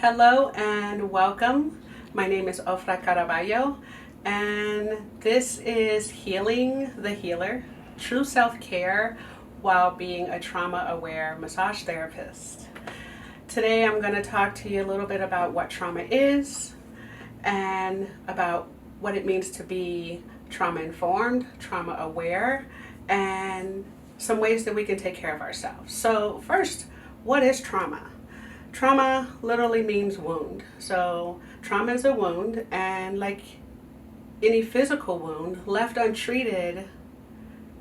Hello and welcome. My name is Ofra Caraballo, and this is Healing the Healer, True Self Care while being a trauma aware massage therapist. Today I'm going to talk to you a little bit about what trauma is and about what it means to be trauma informed, trauma aware, and some ways that we can take care of ourselves. So, first, what is trauma? Trauma literally means wound. So, trauma is a wound, and like any physical wound, left untreated,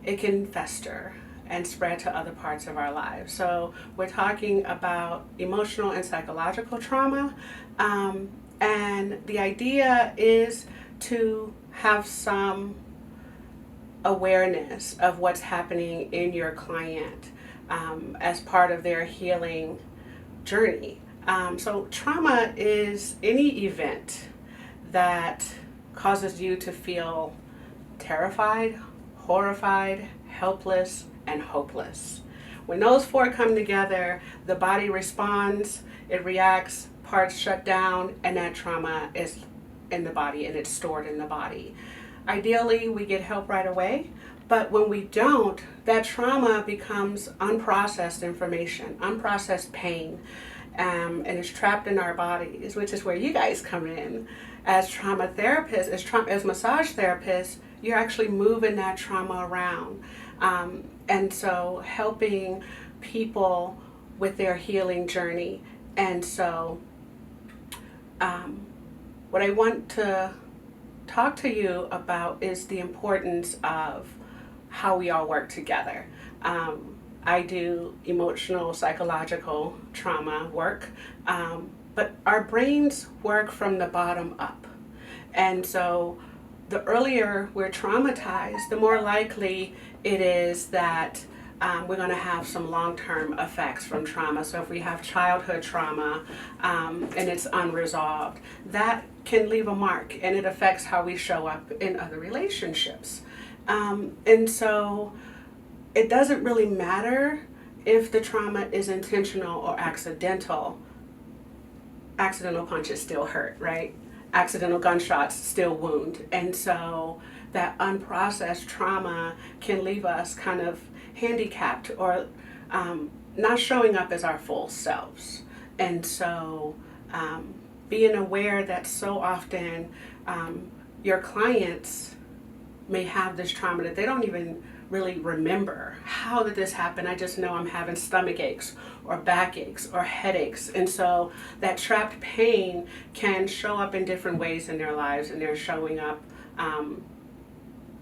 it can fester and spread to other parts of our lives. So, we're talking about emotional and psychological trauma. And the idea is to have some awareness of what's happening in your client as part of their healing journey. So, trauma is any event that causes you to feel terrified, horrified, helpless, and hopeless. When those four come together, the body responds, it reacts, parts shut down, and that trauma is in the body and it's stored in the body. Ideally, we get help right away, but when we don't, that trauma becomes unprocessed information, unprocessed pain, and it's trapped in our bodies, which is where you guys come in. As trauma therapists, as massage therapists, you're actually moving that trauma around. And so helping people with their healing journey. And so what I want to talk to you about is the importance of how we all work together. I do emotional, psychological trauma work, but our brains work from the bottom up. And so the earlier we're traumatized, the more likely it is that we're going to have some long-term effects from trauma. So if we have childhood trauma and it's unresolved, that can leave a mark and it affects how we show up in other relationships. And so it doesn't really matter if the trauma is intentional or accidental. Accidental punches still hurt, right? Accidental gunshots still wound. And so that unprocessed trauma can leave us kind of handicapped or not showing up as our full selves. And so being aware that so often your clients may have this trauma that they don't even really remember. How did this happen? I just know I'm having stomach aches or back aches or headaches. And so that trapped pain can show up in different ways in their lives, and they're showing up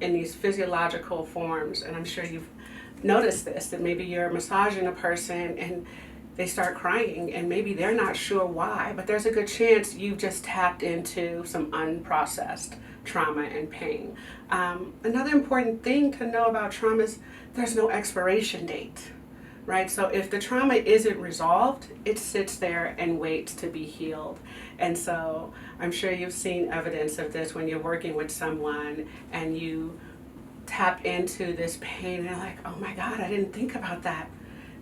in these physiological forms. And I'm sure you've noticed this, that maybe you're massaging a person and they start crying and maybe they're not sure why, but there's a good chance you've just tapped into some unprocessed trauma and pain. Another important thing to know about trauma is there's no expiration date, right? So if the trauma isn't resolved, it sits there and waits to be healed. And so I'm sure you've seen evidence of this when you're working with someone and you tap into this pain and you're like, oh my God, I didn't think about that.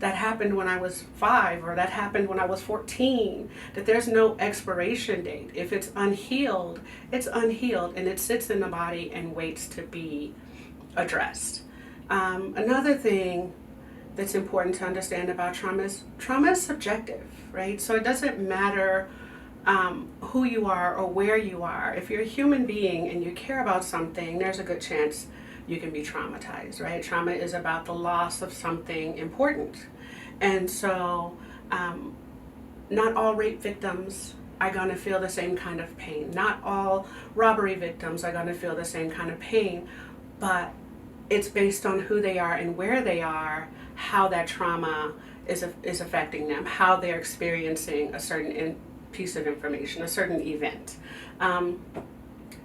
That happened when I was 5, or that happened when I was 14, that there's no expiration date. If it's unhealed, it's unhealed and it sits in the body and waits to be addressed. Another thing that's important to understand about trauma is subjective, right? So it doesn't matter who you are or where you are. If you're a human being and you care about something, there's a good chance you can be traumatized, right? Trauma is about the loss of something important. And so not all rape victims are going to feel the same kind of pain. Not all robbery victims are going to feel the same kind of pain, but it's based on who they are and where they are, how that trauma is affecting them, how they're experiencing a certain piece of information, a certain event.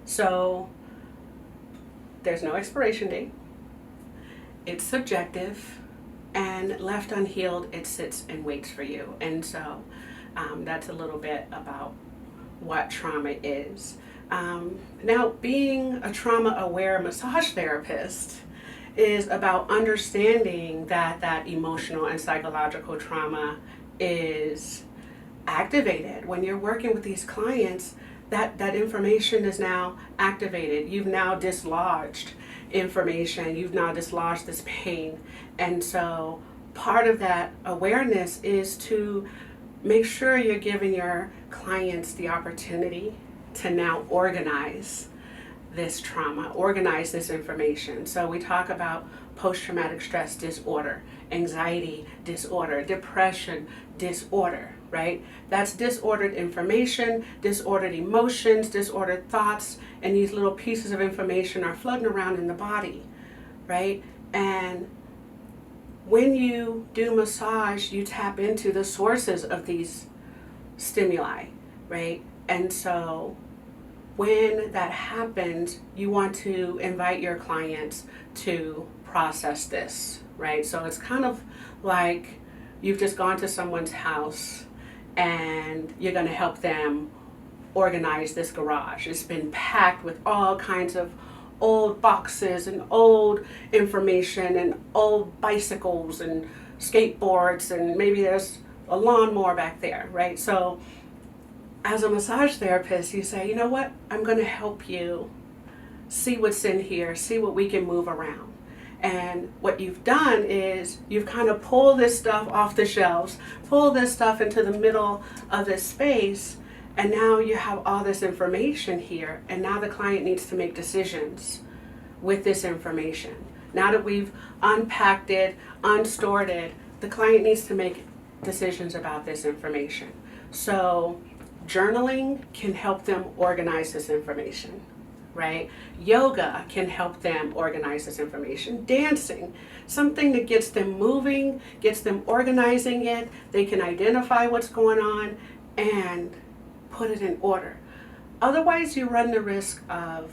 So there's no expiration date. It's subjective, and left unhealed, it sits and waits for you. And so that's a little bit about what trauma is. Now, being a trauma-aware massage therapist is about understanding that emotional and psychological trauma is activated. When you're working with these clients, that information is now activated. You've now dislodged information. You've now dislodged this pain. And so part of that awareness is to make sure you're giving your clients the opportunity to now organize this trauma, organize this information. So we talk about post-traumatic stress disorder, anxiety disorder, depression disorder, right? That's disordered information, disordered emotions, disordered thoughts, and these little pieces of information are floating around in the body, right? And when you do massage, you tap into the sources of these stimuli, right? And so when that happens, you want to invite your clients to process this, right? So it's kind of like you've just gone to someone's house and you're going to help them organize this garage. It's been packed with all kinds of old boxes and old information and old bicycles and skateboards, and maybe there's a lawnmower back there, right? So as a massage therapist, you say, you know what, I'm going to help you see what's in here, see what we can move around. And what you've done is you've kind of pulled this stuff off the shelves, pulled this stuff into the middle of this space, and now you have all this information here, and now the client needs to make decisions with this information. Now that we've unpacked it, unstored it, the client needs to make decisions about this information. So journaling can help them organize this information, right? Yoga can help them organize this information. Dancing, something that gets them moving, gets them organizing it. They can identify what's going on and put it in order. Otherwise, you run the risk of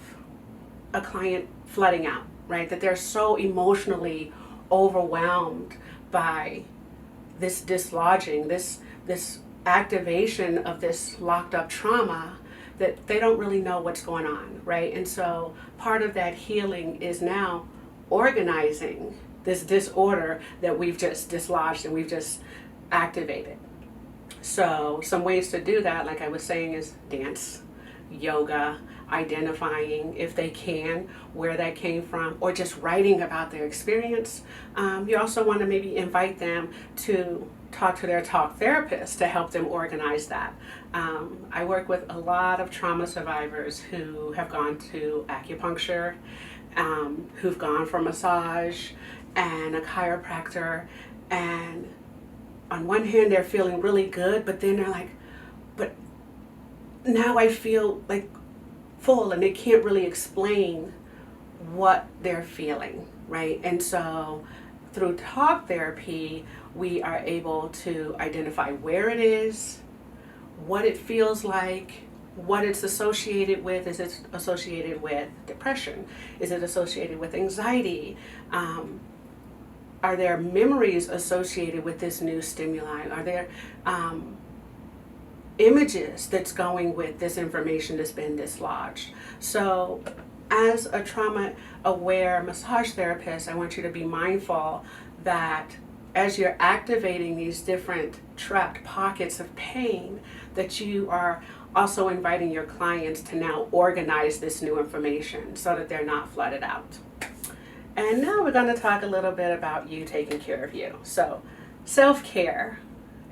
a client flooding out, right? That they're so emotionally overwhelmed by this dislodging, this activation of this locked up trauma, that they don't really know what's going on, right? And so part of that healing is now organizing this disorder that we've just dislodged and we've just activated. So some ways to do that, like I was saying, is dance, yoga, identifying, if they can, where that came from, or just writing about their experience. You also want to maybe invite them to talk to their talk therapist to help them organize that. I work with a lot of trauma survivors who have gone to acupuncture, who've gone for massage and a chiropractor, and on one hand they're feeling really good, but then they're like, but now I feel like full, and they can't really explain what they're feeling, right? And so through talk therapy, we are able to identify where it is, what it feels like, what it's associated with. Is it associated with depression? Is it associated with anxiety? Are there memories associated with this new stimuli? Are there images that's going with this information that's been dislodged? So as a trauma-aware massage therapist, I want you to be mindful that as you're activating these different trapped pockets of pain, that you are also inviting your clients to now organize this new information so that they're not flooded out. And now we're going to talk a little bit about you taking care of you. So self-care,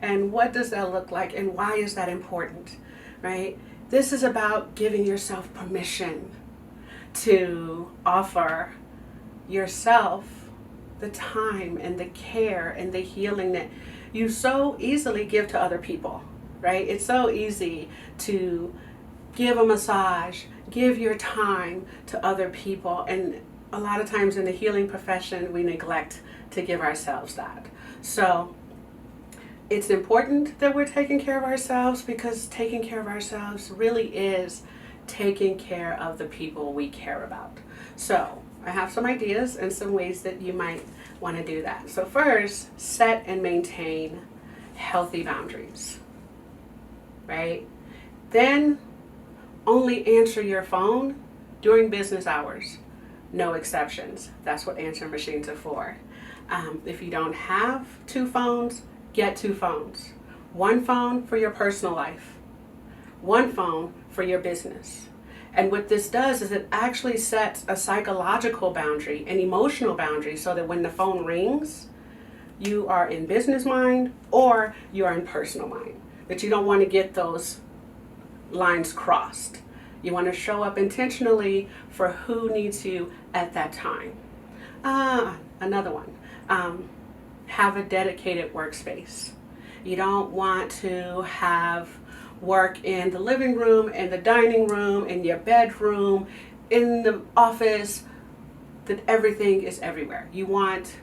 and what does that look like, and why is that important, right? This is about giving yourself permission to offer yourself the time and the care and the healing that you so easily give to other people, right? It's so easy to give a massage, give your time to other people, and a lot of times in the healing profession we neglect to give ourselves that. So it's important that we're taking care of ourselves, because taking care of ourselves really is taking care of the people we care about. So I have some ideas and some ways that you might want to do that. So first, set and maintain healthy boundaries, right? Then only answer your phone during business hours. No exceptions. That's what answering machines are for. If you don't have two phones, get two phones. One phone for your personal life, one phone for your business. And what this does is it actually sets a psychological boundary, an emotional boundary, so that when the phone rings, you are in business mind or you are in personal mind. That you don't want to get those lines crossed. You want to show up intentionally for who needs you at that time. Another one, have a dedicated workspace. You don't want to have work in the living room, in the dining room, in your bedroom, in the office, that everything is everywhere. You want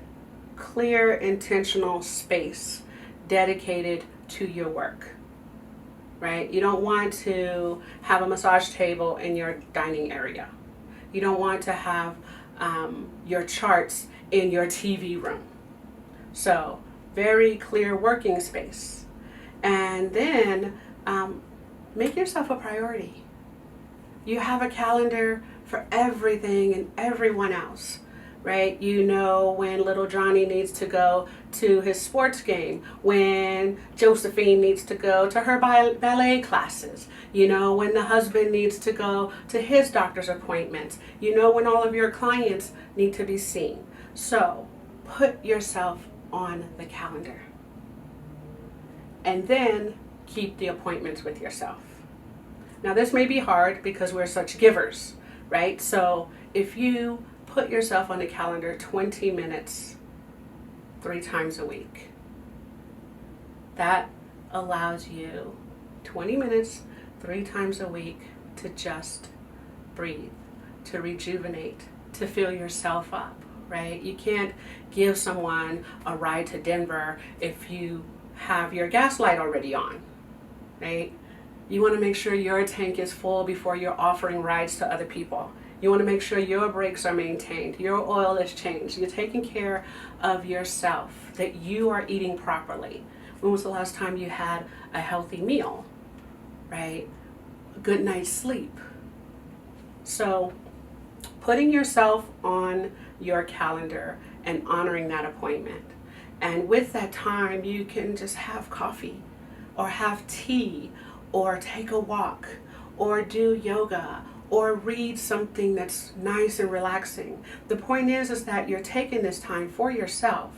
clear, intentional space dedicated to your work, right? You don't want to have a massage table in your dining area. You don't want to have your charts in your TV room. So, very clear working space. And then make yourself a priority. You have a calendar for everything and everyone else, right? You know when little Johnny needs to go to his sports game, when Josephine needs to go to her ballet classes, you know when the husband needs to go to his doctor's appointments, you know when all of your clients need to be seen. So put yourself on the calendar. And then keep the appointments with yourself. Now this may be hard because we're such givers, right? So if you put yourself on the calendar 20 minutes 3 times a week, that allows you 20 minutes 3 times a week to just breathe, to rejuvenate, to fill yourself up, right? You can't give someone a ride to Denver if you have your gas light already on, right? You want to make sure your tank is full before you're offering rides to other people. You want to make sure your brakes are maintained, your oil is changed, you're taking care of yourself, that you are eating properly. When was the last time you had a healthy meal, right? A good night's sleep. So putting yourself on your calendar and honoring that appointment. And with that time, you can just have coffee or have tea or take a walk or do yoga or read something that's nice and relaxing. The point is that you're taking this time for yourself,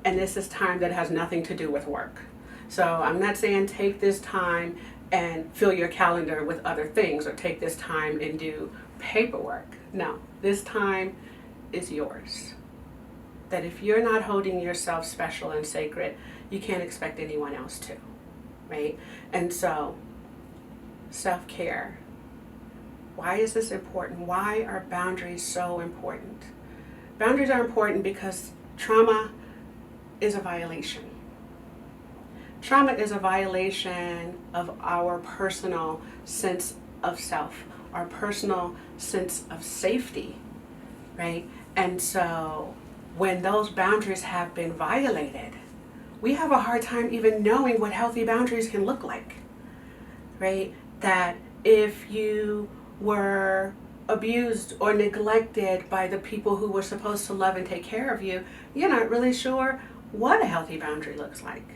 and this is time that has nothing to do with work. So I'm not saying take this time and fill your calendar with other things or take this time and do paperwork. No, this time is yours. That if you're not holding yourself special and sacred, you can't expect anyone else to, right? And so, self-care. Why is this important? Why are boundaries so important? Boundaries are important because trauma is a violation. Trauma is a violation of our personal sense of self, our personal sense of safety, right? And so when those boundaries have been violated, we have a hard time even knowing what healthy boundaries can look like, right? That if you were abused or neglected by the people who were supposed to love and take care of you, you're not really sure what a healthy boundary looks like,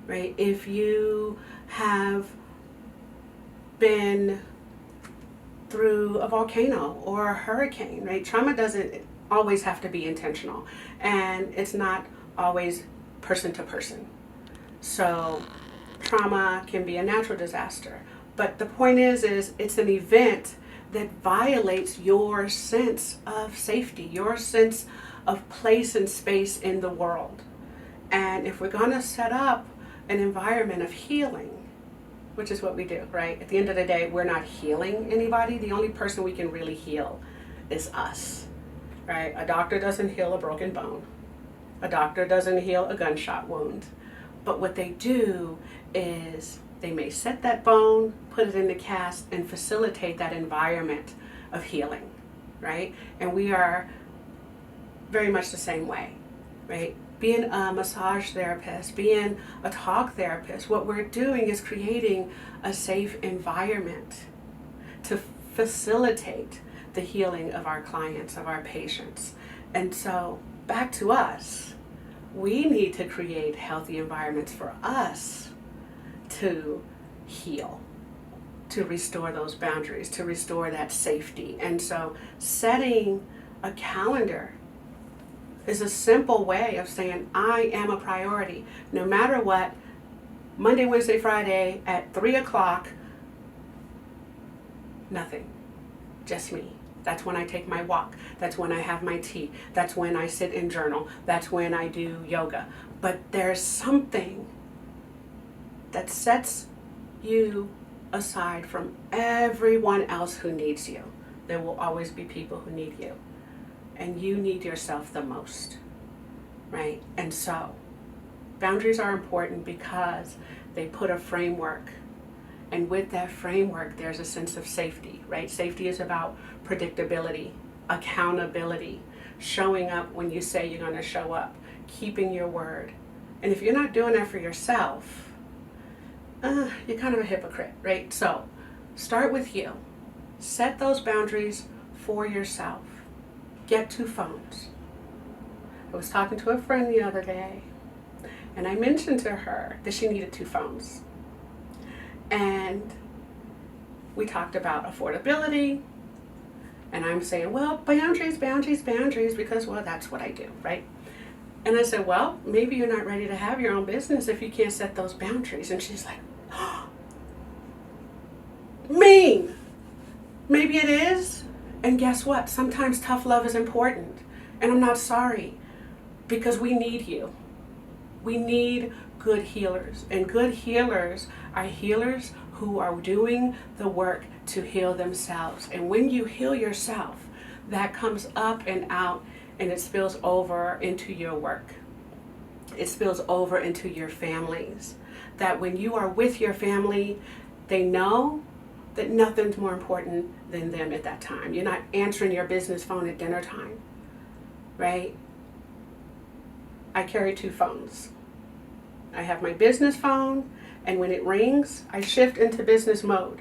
right? If you have been through a volcano or a hurricane, right? Trauma doesn't always have to be intentional, and it's not always person to person. So trauma can be a natural disaster, but the point is it's an event that violates your sense of safety, your sense of place and space in the world. And if we're going to set up an environment of healing, which is what we do, right? At the end of the day, we're not healing anybody. The only person we can really heal is us, right? A doctor doesn't heal a broken bone. A doctor doesn't heal a gunshot wound. But what they do is they may set that bone, put it in the cast, and facilitate that environment of healing, right? And we are very much the same way, right? Being a massage therapist, being a talk therapist, what we're doing is creating a safe environment to facilitate the healing of our clients, of our patients. And so back to us, we need to create healthy environments for us to heal, to restore those boundaries, to restore that safety. And so setting a calendar is a simple way of saying, I am a priority. No matter what, Monday, Wednesday, Friday at 3 o'clock, nothing, just me. That's when I take my walk. That's when I have my tea. That's when I sit and journal. That's when I do yoga. But there's something that sets you aside from everyone else who needs you. There will always be people who need you. And you need yourself the most, right? And so, boundaries are important because they put a framework. And with that framework, there's a sense of safety, right? Safety is about predictability, accountability, showing up when you say you're going to show up, keeping your word. And if you're not doing that for yourself, you're kind of a hypocrite, right? So start with you. Set those boundaries for yourself. Get 2 phones. I was talking to a friend the other day, and I mentioned to her that she needed 2 phones. And we talked about affordability, and I'm saying, well, boundaries, because, well, that's what I do, right? And I said, well, maybe you're not ready to have your own business if you can't set those boundaries. And she's like, oh, mean. Maybe it is. And guess what? Sometimes tough love is important. And I'm not sorry, because we need you. We need good healers. And good healers are healers who are doing the work to heal themselves. And when you heal yourself, that comes up and out, and it spills over into your work. It spills over into your families. That when you are with your family, they know that nothing's more important than them at that time. You're not answering your business phone at dinner time, right? I carry 2 phones. I have my business phone, and when it rings, I shift into business mode,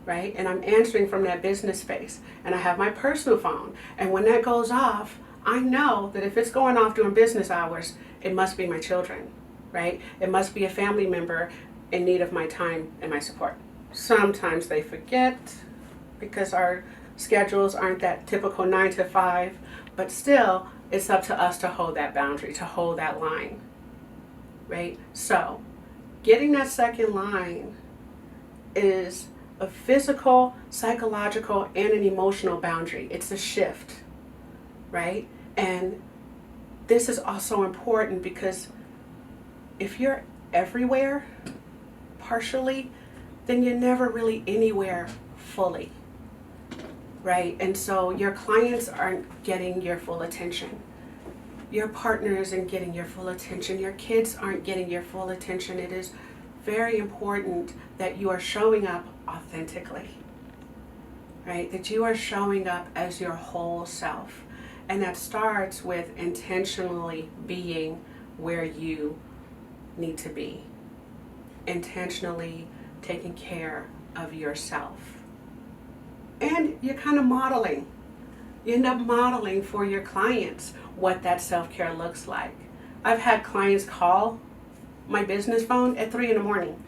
right? And I'm answering from that business space. And I have my personal phone, and when that goes off, I know that if it's going off during business hours, it must be my children, right? It must be a family member in need of my time and my support. Sometimes they forget because our schedules aren't that typical 9 to 5, but still, it's up to us to hold that boundary, to hold that line, right? So, getting that second line is a physical, psychological, and an emotional boundary. It's a shift, right? And this is also important because if you're everywhere partially, then you're never really anywhere fully, right? And so your clients aren't getting your full attention. Your partner isn't getting your full attention. Your kids aren't getting your full attention. It is very important that you are showing up authentically, right? That you are showing up as your whole self. And that starts with intentionally being where you need to be. Intentionally taking care of yourself. And you're kind of modeling. You end up modeling for your clients what that self-care looks like. I've had clients call my business phone at 3 in the morning.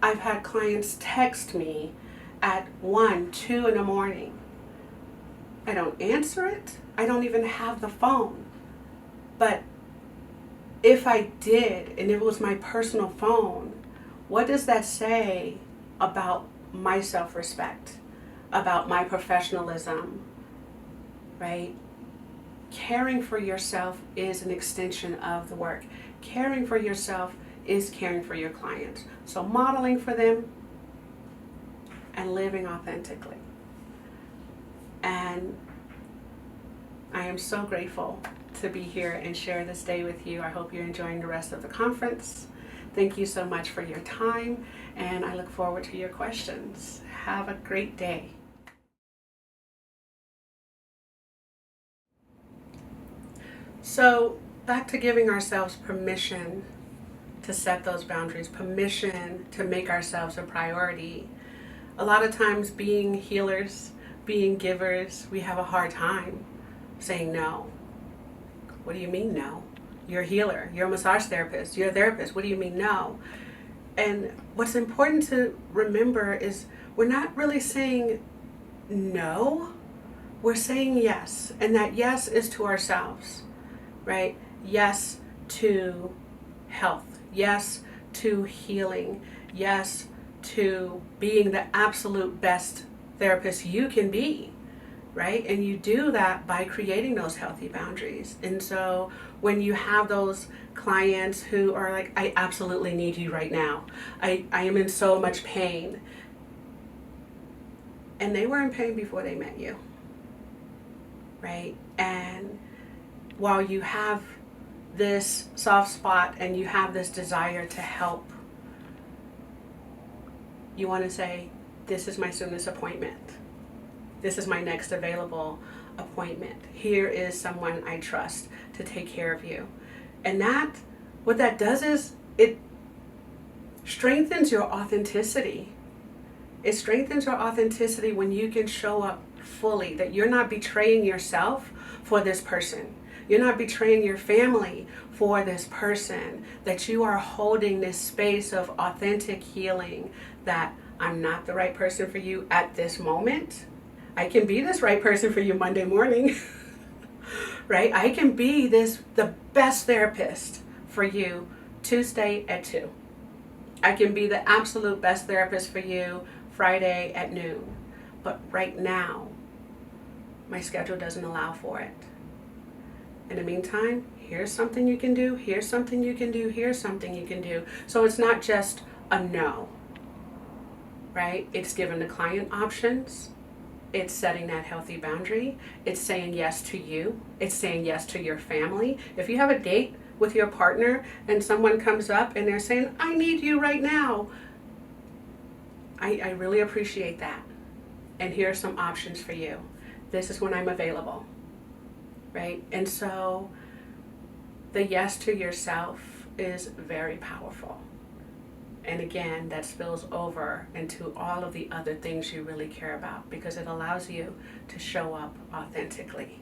I've had clients text me at 1, 2 in the morning. I don't answer it. I don't even have the phone. But if I did, and it was my personal phone, what does that say about my self-respect, about my professionalism, right? Caring for yourself is an extension of the work. Caring for yourself is caring for your clients. So modeling for them and living authentically. And I am so grateful to be here and share this day with you. I hope you're enjoying the rest of the conference. Thank you so much for your time, and I look forward to your questions. Have a great day. So, back to giving ourselves permission to set those boundaries, permission to make ourselves a priority. A lot of times being healers, being givers, we have a hard time saying no. What do you mean no? You're a healer, you're a massage therapist, you're a therapist. What do you mean no? And what's important to remember is we're not really saying no, we're saying yes. And that yes is to ourselves, right? Yes to health. Yes to healing. Yes to being the absolute best therapist you can be, right? And you do that by creating those healthy boundaries. And so when you have those clients who are like, I absolutely need you right now, I am in so much pain. And they were in pain before they met you, right? And while you have this soft spot and you have this desire to help, you want to say, this is my soonest appointment. This is my next available appointment. Here is someone I trust to take care of you. And that, what that does is it strengthens your authenticity. It strengthens your authenticity when you can show up fully, that you're not betraying yourself for this person. You're not betraying your family for this person, that you are holding this space of authentic healing, that I'm not the right person for you at this moment. I can be this right person for you Monday morning, right? I can be the best therapist for you Tuesday at 2. I can be the absolute best therapist for you Friday at noon. But right now, my schedule doesn't allow for it. In the meantime, here's something you can do, here's something you can do, here's something you can do. So it's not just a no, right? It's giving the client options. It's setting that healthy boundary. It's saying yes to you. It's saying yes to your family. If you have a date with your partner and someone comes up and they're saying, I need you right now, I really appreciate that. And here are some options for you. This is when I'm available, right? And so the yes to yourself is very powerful. And again, that spills over into all of the other things you really care about, because it allows you to show up authentically.